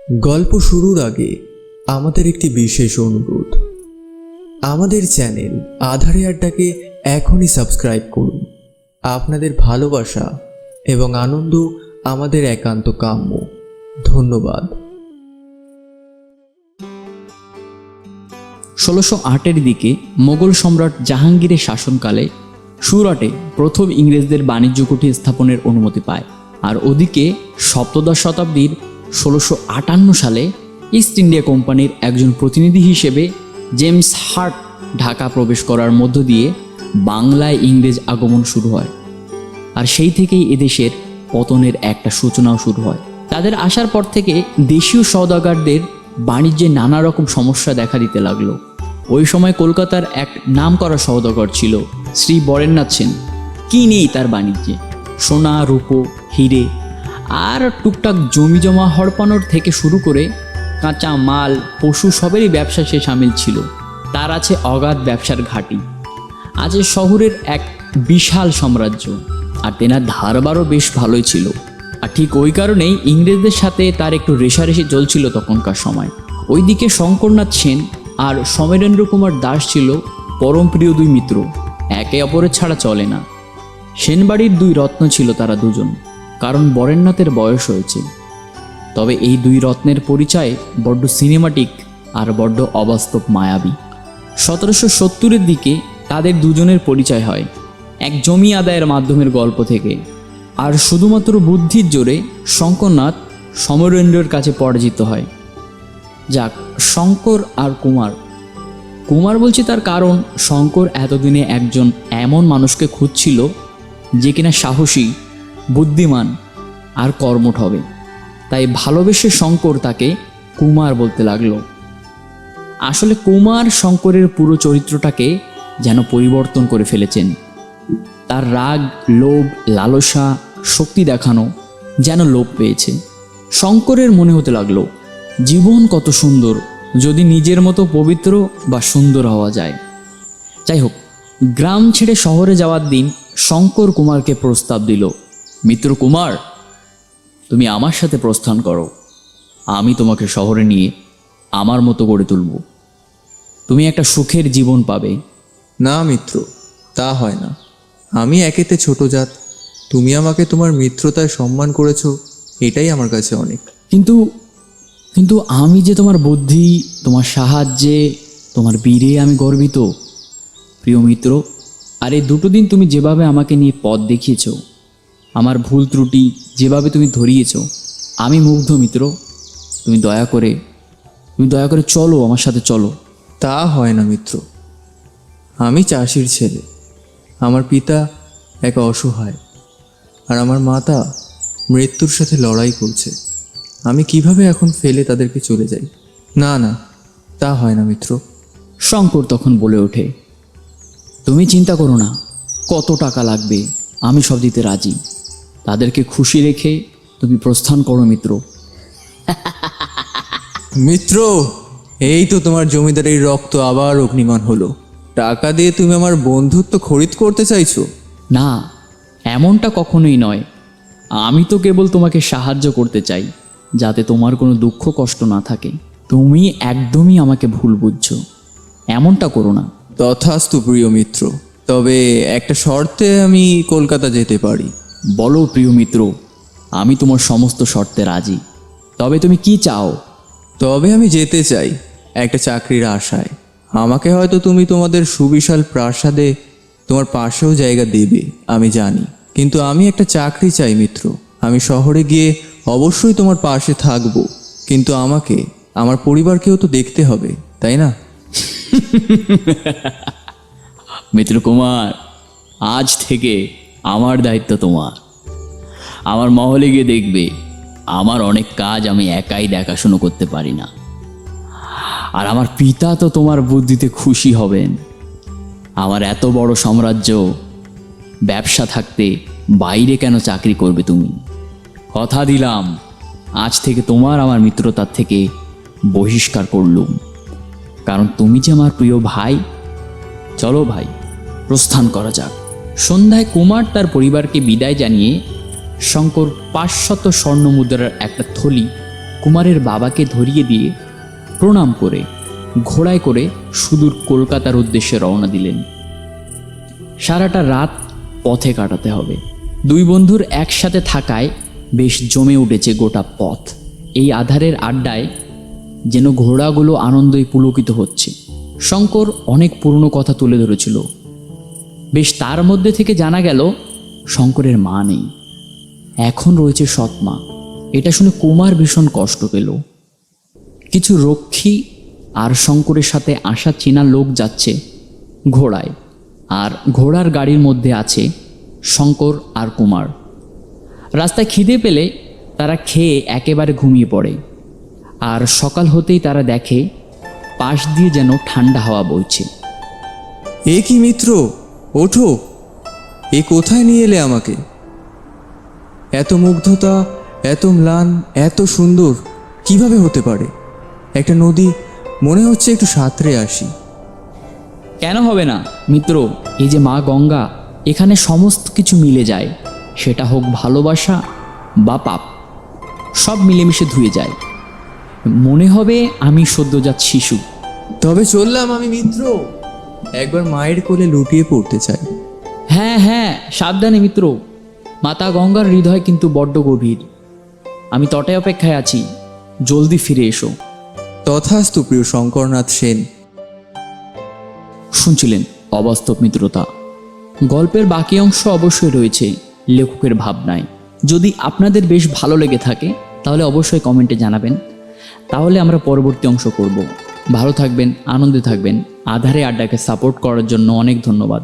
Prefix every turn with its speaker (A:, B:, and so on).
A: গল্প শুরুর আগে আমাদের একটি বিশেষ অনুরোধ। আমাদের চ্যানেল আঁধারে আড্ডাকে এখনই সাবস্ক্রাইব করুন। আপনাদের ভালোবাসা এবং আনন্দ আমাদের একান্ত কাম্য। ধন্যবাদ।
B: 1608-এর দিকে মোগল সম্রাট জাহাঙ্গীরের শাসনকালে সুরাটে প্রথম ইংরেজদের বাণিজ্য কুঠি স্থাপনের অনুমতি পায়। আর ওদিকে সপ্তদশ শতাব্দীর 1658 সালে ইস্ট ইন্ডিয়া কোম্পানির একজন প্রতিনিধি হিসেবে জেমস হার্ট ঢাকা প্রবেশ করার মধ্য দিয়ে বাংলায় ইংরেজ আগমন শুরু হয়। আর সেই থেকেই এদেশের পতনের একটা সূচনাও শুরু হয়। তাদের আসার পর থেকে দেশীয় সওদাগরদের বাণিজ্যে নানা রকম সমস্যা দেখা দিতে লাগলো। ওই সময় কলকাতার এক নামকরা সওদাগর ছিল শ্রী বরেন্দ্রনাথ সেন। কি নেই তার বাণিজ্যে? সোনা, রূপো, হিরে আর টুকটাক জমি জমা হড়পানোর থেকে শুরু করে কাঁচা মাল, পশু সবেরই ব্যবসা সে সামিল ছিল। তার আছে অগাধ ব্যবসার ঘাঁটি, আছে শহরের এক বিশাল সাম্রাজ্য, আর তেনার ধারবারও বেশ ভালোই ছিল। আর ঠিক ওই কারণেই ইংরেজদের সাথে তার একটু রেষারেষি চলছিল তখনকার সময়। ওইদিকে শঙ্করনাথ সেন আর সমরেন্দ্র কুমার দাস ছিল পরম প্রিয় দুই মিত্র, একে অপরের ছাড়া চলে না। সেনবাড়ির দুই রত্ন ছিল তারা দুজন, কারণ বরেন্দ্রনাথের বয়স হয়েছে। তবে এই দুই রত্নের পরিচয় বড্ড সিনেমাটিক আর বড্ড অবাস্তব মায়াবী। 1770-এর দিকে তাদের দুজনের পরিচয় হয় এক জমি আদায়ের মাধ্যমের গল্প থেকে। আর শুধুমাত্র বুদ্ধির জোরে শঙ্করনাথ সমরেন্দ্রের কাছে পরাজিত হয়। যাক, শঙ্কর আর কুমার বলছি তার কারণ শঙ্কর এতদিনে একজন এমন মানুষকে খুঁজছিল যে কিনা সাহসী, বুদ্ধিমান আর কর্মঠ হবে। তাই ভালোবেসে শঙ্কর তাকে কুমার বলতে লাগলো। আসলে কুমার শঙ্করের পুরো চরিত্রটাকে যেন পরিবর্তন করে ফেলেছেন। তার রাগ, লোভ, লালসা, শক্তি দেখানো যেন লোপ পেয়েছে। শঙ্করের মনে হতে লাগলো জীবন কত সুন্দর যদি নিজের মতো পবিত্র বা সুন্দর হওয়া যায়। যাই হোক, গ্রাম ছেড়ে শহরে যাওয়ার দিন শঙ্কর কুমারকে প্রস্তাব দিল, মিত্র কুমার, তুমি আমার সাথে প্রস্থান করো। আমি তোমাকে শহরে নিয়ে আমার মতো করে তুলব। তুমি একটা সুখের জীবন পাবে।
A: না মিত্র, তা হয় না। আমি একেতে ছোট জাত, তুমি আমাকে তোমার মিত্রতায় সম্মান করেছো, এটাই আমার কাছে অনেক।
B: কিন্তু আমি যে তোমার বুদ্ধি, তোমার সাহায্যে, তোমার বীরে আমি গর্বিত প্রিয় মিত্র। আর এই দুটো দিন তুমি যেভাবে আমাকে নিয়ে পথ দেখিয়েছ, আমার ভুল ত্রুটি যেভাবে তুমি ধরিয়েছ, আমি মুগ্ধ মিত্র। তুমি দয়া করে চলো, আমার সাথে চলো।
A: তা হয় না মিত্র। আমি চাষির ছেলে, আমার পিতা এক অসহায়, আর আমার মাতা মৃত্যুর সাথে লড়াই করছে। আমি কিভাবে এখন ফেলে তাদেরকে চলে যাই? না না, তা হয় না মিত্র।
B: শঙ্কর তখন বলে ওঠে, তুমি চিন্তা করো না, কত টাকা লাগবে আমি সব দিতে রাজি। তাদেরকে খুশি রেখে তুমি প্রস্থান করো মিত্র।
A: মিত্র, এই তো তোমার জমিদারের রক্ত আবার অগ্নিমান হলো। টাকা দিয়ে তুমি আমার বন্ধুত্ব খরিদ করতে চাইছো?
B: না, এমনটা কখনোই নয়। আমি তো কেবল তোমাকে সাহায্য করতে চাই, যাতে তোমার কোনো দুঃখ কষ্ট না থাকে। তুমি একদমই আমাকে ভুল বুঝছো, এমনটা করো না।
A: তথাস্তু প্রিয় মিত্র, তবে একটা শর্তে আমি কলকাতা যেতে পারি।
B: বলো প্রিয় মিত্র, আমি তোমার সমস্ত শর্তে রাজি। তবে তুমি কি চাও?
A: তবে আমি যেতে চাই একটা চাকরির আশায়। আমাকে হয়তো তুমি তোমাদের সুবিশাল প্রাসাদে তোমার পাশেও জায়গা দেবে আমি জানি, কিন্তু আমি একটা চাকরি চাই মিত্র। আমি শহরে গিয়ে অবশ্যই তোমার পাশে থাকবো, কিন্তু আমাকে আমার পরিবারকেও তো দেখতে হবে, তাই না?
B: মিত্র কুমার, আজ থেকে আমার দায়িত্ব তোমার। আমার মহলে গিয়ে দেখবে, আমার অনেক কাজ আমি একাই দেখাশুনো করতে পারি না। আর আমার পিতা তো তোমার বুদ্ধিতে খুশি হবেন। আমার এত বড় সাম্রাজ্য, ব্যবসা থাকতে বাইরে কেন চাকরি করবে তুমি? কথা দিলাম, আজ থেকে তোমার আমার মিত্রতার থেকে বহিষ্কার করলুম, কারণ তুমি যে আমার প্রিয় ভাই। চলো ভাই, প্রস্থান করা যাক। সন্ধ্যায় কুমার তার পরিবারকে বিদায় জানিয়ে শঙ্কর 500 স্বর্ণ মুদ্রার একটা থলি কুমারের বাবাকে ধরিয়ে দিয়ে প্রণাম করে ঘোড়ায় করে সুদূর কলকাতার উদ্দেশ্যে রওনা দিলেন। সারাটা রাত পথে কাটাতে হবে। দুই বন্ধুর একসাথে থাকায় বেশ জমে উঠেছে গোটা পথ। এই আধারের আড্ডায় যেন ঘোড়াগুলো আনন্দে পুলকিত হচ্ছে। শঙ্কর অনেক পুরনো কথা তুলে ধরেছিল। বেশ তার মধ্যে থেকে জানা গেল শঙ্করের মা নেই, এখন রয়েছে সৎমা। এটা শুনে কুমার ভীষণ কষ্ট পেল। কিছু রক্ষী আর শঙ্করের সাথে আসা চেনা লোক যাচ্ছে ঘোড়ায়, আর ঘোড়ার গাড়ির মধ্যে আছে শঙ্কর আর কুমার। রাস্তায় খিদে পেলে তারা খেয়ে একেবারে ঘুমিয়ে পড়ে। আর সকাল হতেই তারা দেখে পাশ দিয়ে যেন ঠান্ডা হাওয়া বইছে।
A: এ কি মিত্র, ওঠো, এ কোথায় নিয়ে এলে আমাকে? এত মুগ্ধতা, এত ম্লান, এত সুন্দর কিভাবে হতে পারে? একটা নদী, মনে হচ্ছে একটু সাঁতরে আসি।
B: কেন হবে না মিত্র, এই যে মা গঙ্গা, এখানে সমস্ত কিছু মিলে যায়। সেটা হোক ভালোবাসা বা পাপ, সব মিলেমিশে ধুয়ে যায়। মনে হবে আমি সদ্যজাত শিশু।
A: তবে চললাম আমি মিত্র, একবার মায়ের কোলে লুটিয়ে পড়তে চাই।
B: হ্যাঁ হ্যাঁ, সাবধানে মিত্র, মাতা গঙ্গার হৃদয় কিন্তু বড্ড গভীর। আমি তটে অপেক্ষায় আছি, জলদি ফিরে এসো।
A: তথাস্তু প্রিয় শঙ্করনাথ সেন।
B: শুনছিলেন অবাস্তব মিত্রতা। গল্পের বাকি অংশ অবশ্যই রয়েছে লেখকের ভাবনায়। যদি আপনাদের বেশ ভালো লেগে থাকে তাহলে অবশ্যই কমেন্টে জানাবেন, তাহলে আমরা পরবর্তী অংশ করব। ভালো থাকবেন, আনন্দে থাকবেন। আধারে আড্ডাকে সাপোর্ট করার জন্য অনেক ধন্যবাদ।